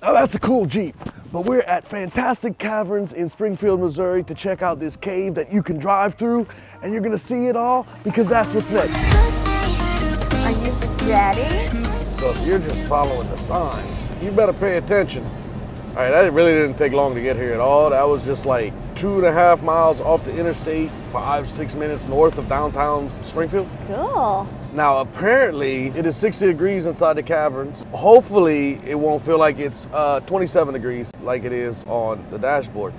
Now that's a cool Jeep, but we're at Fantastic Caverns in Springfield, Missouri to check out this cave that you can drive through, and you're gonna see it all because that's what's next. Are you ready? So if you're just following the signs, you better pay attention. All right, that really didn't take long to get here at all. That was just like 2.5 miles off the interstate, 5-6 minutes north of downtown Springfield. Cool. Now, apparently, it is 60 degrees inside the caverns. Hopefully, it won't feel like it's 27 degrees like it is on the dashboard.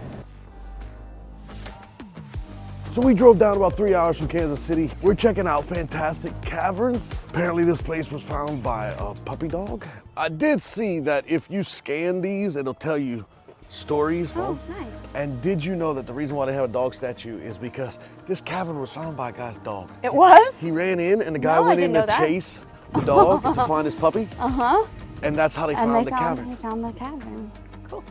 So we drove down about 3 hours from Kansas City. We're checking out Fantastic Caverns. Apparently, this place was found by a puppy dog. I did see that if you scan these, it'll tell you stories. Oh, nice. And did you know that the reason why they have a dog statue is because this cavern was found by a guy's dog? It was? He ran in and the guy No, I went didn't in know to that. chase the dog to find his puppy. Uh-huh. And that's how they found the cavern. They found the cavern. Cool.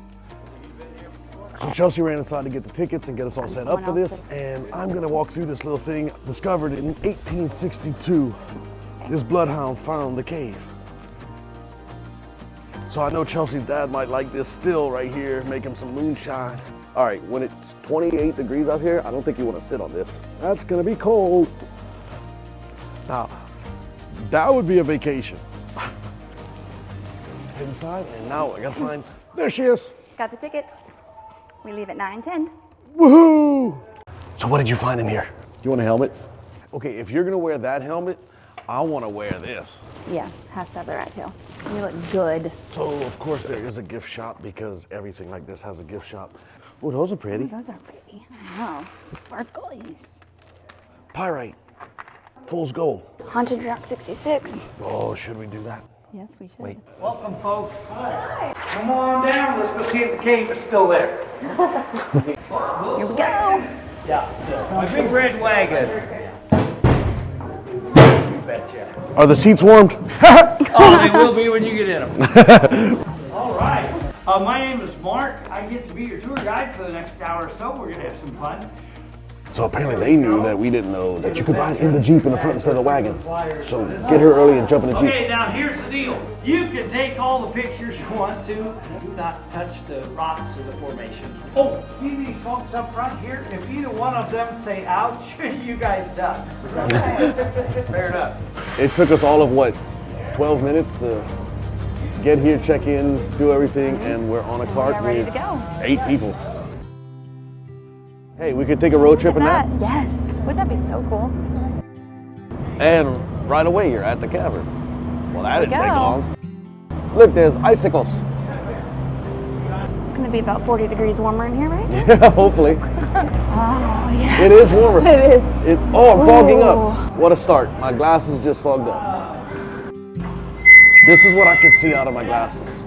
So Chelsea ran inside to get the tickets and get us all set up for this. And I'm gonna walk through this little thing discovered in 1862. This bloodhound found the cave. So I know Chelsea's dad might like this still right here, make him some moonshine. All right, when it's 28 degrees out here, I don't think you want to sit on this. That's gonna be cold. Now, that would be a vacation. Inside, and now I gotta find, there she is. Got the ticket. We leave at 9:10. Woohoo! So what did you find in here? You want a helmet? Okay, if you're gonna wear that helmet, I wanna wear this. Yeah, has to have the rat tail. You look good. So of course there is a gift shop because everything like this has a gift shop. Oh, those are pretty. Oh, those are pretty. Wow, sparklies. Pyrite, fool's gold. Haunted Route 66. Oh, should we do that? Yes, we should. Wait. Welcome, folks. Hi. Come on down. Let's go see if the cave is still there. Here we go. Yeah. My big red wagon. You betcha. Are the seats warmed? Oh, they will be when you get in them. All right. My name is Mark. I get to be your tour guide for the next hour or so. We're going to have some fun. So apparently they knew that we didn't know that you could ride in the Jeep in the front instead of the wagon. So get here early and jump in the Jeep. Okay, now here's the deal. You can take all the pictures you want to. Do not touch the rocks or the formations. Oh, see these folks up front here? If either one of them say ouch, you guys done. Fair enough. It took us all of what, 12 minutes to get here, check in, do everything, and we're on a cart We're ready with to go. 8 people. Hey, we could take a road trip in that. Yes. Wouldn't that be so cool? And right away you're at the cavern. Well, that didn't take go. long. Look, there's icicles. It's going to be about 40 degrees warmer in here, right? Yeah, hopefully. Oh, yeah. It is warmer. It is. Oh, I'm fogging Ooh. up. What a start. My glasses just fogged up. This is what I can see out of my glasses.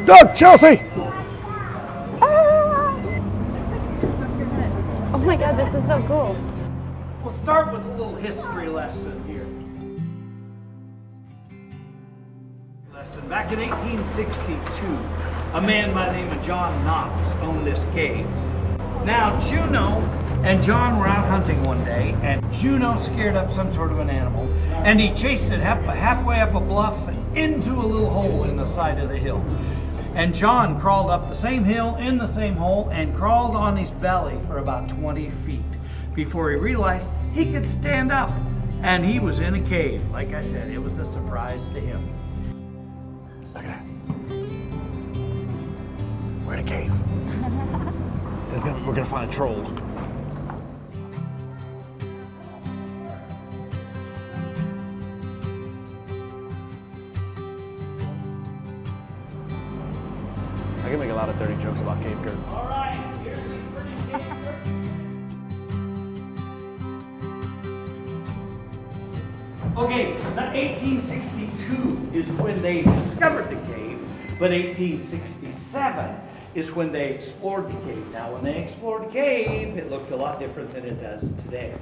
Doug, Chelsea! Ah! Oh my God, this is so cool. We'll start with a little history lesson here. Back in 1862, a man by the name of John Knox owned this cave. Now, Juno and John were out hunting one day, and Juno scared up some sort of an animal, and he chased it halfway up a bluff into a little hole in the side of the hill. And John crawled up the same hill in the same hole and crawled on his belly for about 20 feet before he realized he could stand up. And he was in a cave. Like I said, it was a surprise to him. Look at that. We're in a cave. We're gonna find a troll. I can make a lot of dirty jokes about cave curtains. All right, here's the pretty cave. Okay, now 1862 is when they discovered the cave, but 1867 is when they explored the cave. Now, when they explored the cave, it looked a lot different than it does today.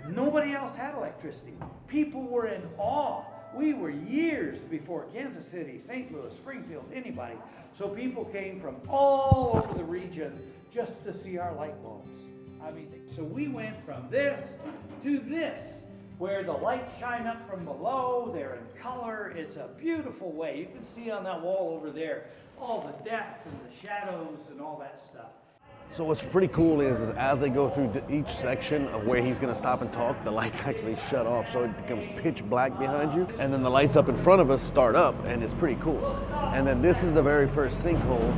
Nobody else had electricity. People were in awe. We were years before Kansas City, St. Louis, Springfield, anybody. So people came from all over the region just to see our light bulbs. I mean, so we went from this to this, where the lights shine up from below, they're in color. It's a beautiful way. You can see on that wall over there all the depth and the shadows and all that stuff. So what's pretty cool is as they go through each section of where he's gonna stop and talk, the lights actually shut off, so it becomes pitch black behind you. And then the lights up in front of us start up, and it's pretty cool. And then this is the very first sinkhole,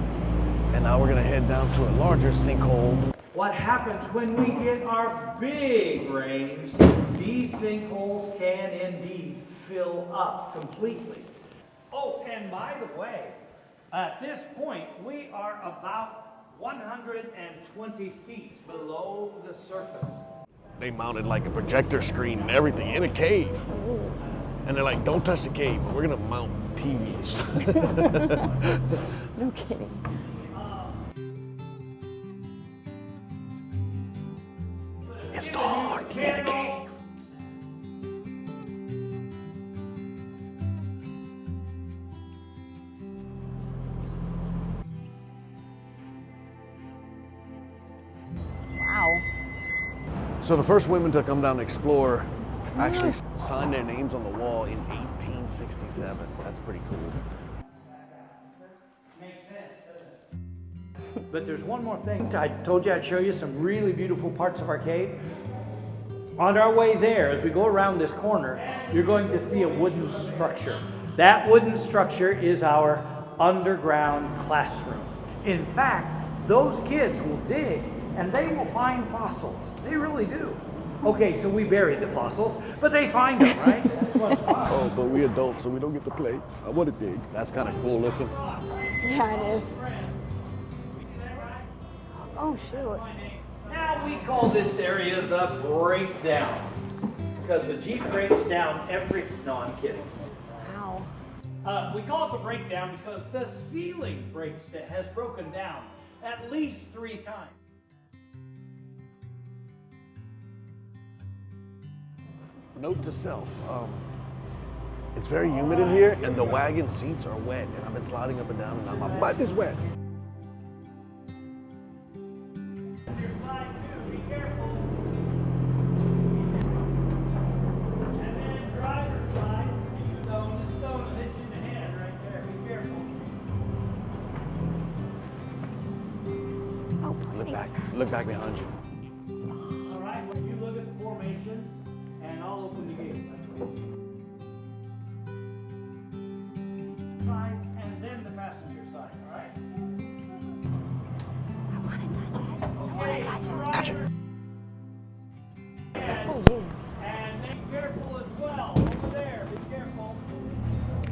and now we're gonna head down to a larger sinkhole. What happens when we get our big rains, these sinkholes can indeed fill up completely. Oh, and by the way, at this point, we are about 120 feet below the surface. They mounted like a projector screen and everything in a cave. And they're like, don't touch the cave, but we're gonna mount TVs. No kidding. It's dark in the cave. Wow. So the first women to come down and explore actually signed their names on the wall in 1867. That's pretty cool. Makes sense, doesn't it? But there's one more thing. I told you I'd show you some really beautiful parts of our cave. On our way there, as we go around this corner, you're going to see a wooden structure. That wooden structure is our underground classroom. In fact, those kids will dig and they will find fossils. They really do. Okay, so we buried the fossils, but they find them, right? That's what's fun. Oh, but we adults, so we don't get to play. I want to dig. That's kind of cool looking. Yeah, it is. Oh, shoot. Now we call this area the breakdown because the Jeep breaks down every, no, I'm kidding. Wow. We call it the breakdown because the ceiling has broken down at least 3 times. Note to self, it's very humid in here and the wagon seats are wet and I've been sliding up and down and now my butt is wet. Your side too, be careful. And then driver's side, you know, the stone will hit you in the head right there, be careful. So pretty. Look back behind you. All right, when you look at the formations, and I'll open the gate. Side and then the passenger side, all right? I want to touch it. Touch it. Oh, jeez. And be careful as well. Over there, be careful.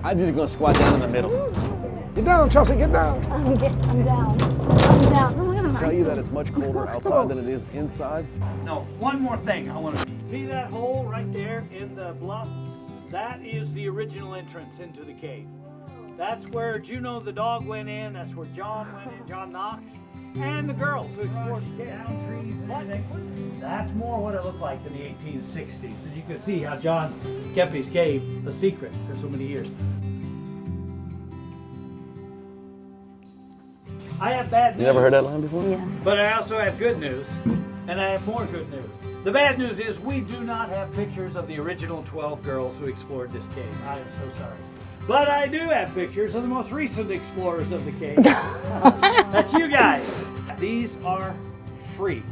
I'm just gonna squat down in the middle. Get down, Chelsea, get down. I'm down. I'm down. Oh, look at the Tell you that it's much colder outside than it is inside. No, one more thing I want to see that hole right there in the bluff? That is the original entrance into the cave. That's where Juno the dog went in. That's where John went in, John Knox, and the girls who explored the cave. Trees and everything. That's more what it looked like in the 1860s. And you can see how John kept his cave a secret for so many years. I have bad news. You never heard that line before? Yeah. But I also have good news, and I have more good news. The bad news is we do not have pictures of the original 12 girls who explored this cave. I am so sorry. But I do have pictures of the most recent explorers of the cave. That's you guys. These are free.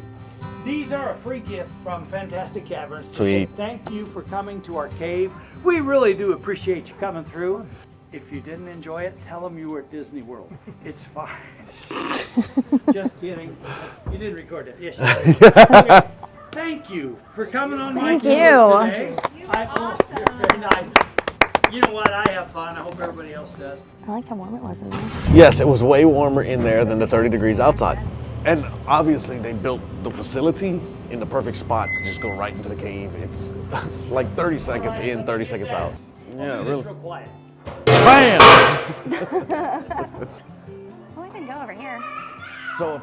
These are a free gift from Fantastic Caverns. to say Sweet. Thank you for coming to our cave. We really do appreciate you coming through. If you didn't enjoy it, tell them you were at Disney World. It's fine. Just kidding. You didn't record it. Yes, you did. Okay. Thank you for coming on my Thank tour you. today. You're very nice. You know what? I have fun. I hope everybody else does. I liked how warm it was in there. Yes, it was way warmer in there than the 30 degrees outside. And obviously they built the facility in the perfect spot to just go right into the cave. It's like 30 seconds in, 30 seconds out. Yeah, Do this really. real quiet. Bam! Oh, I can go over here. So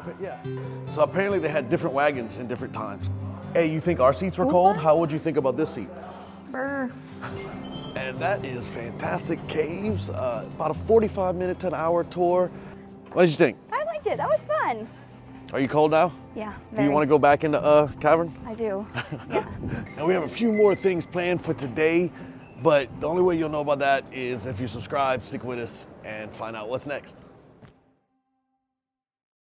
apparently they had different wagons in different times. Hey, you think our seats were cold? How would you think about this seat? Brr. And that is Fantastic Caves. About a 45-minute to an hour tour. What did you think? I liked it. That was fun. Are you cold now? Yeah. Do you want to go back into cavern? I do. Yeah. And we have a few more things planned for today, But the only way you'll know about that is if you subscribe, stick with us, and find out what's next.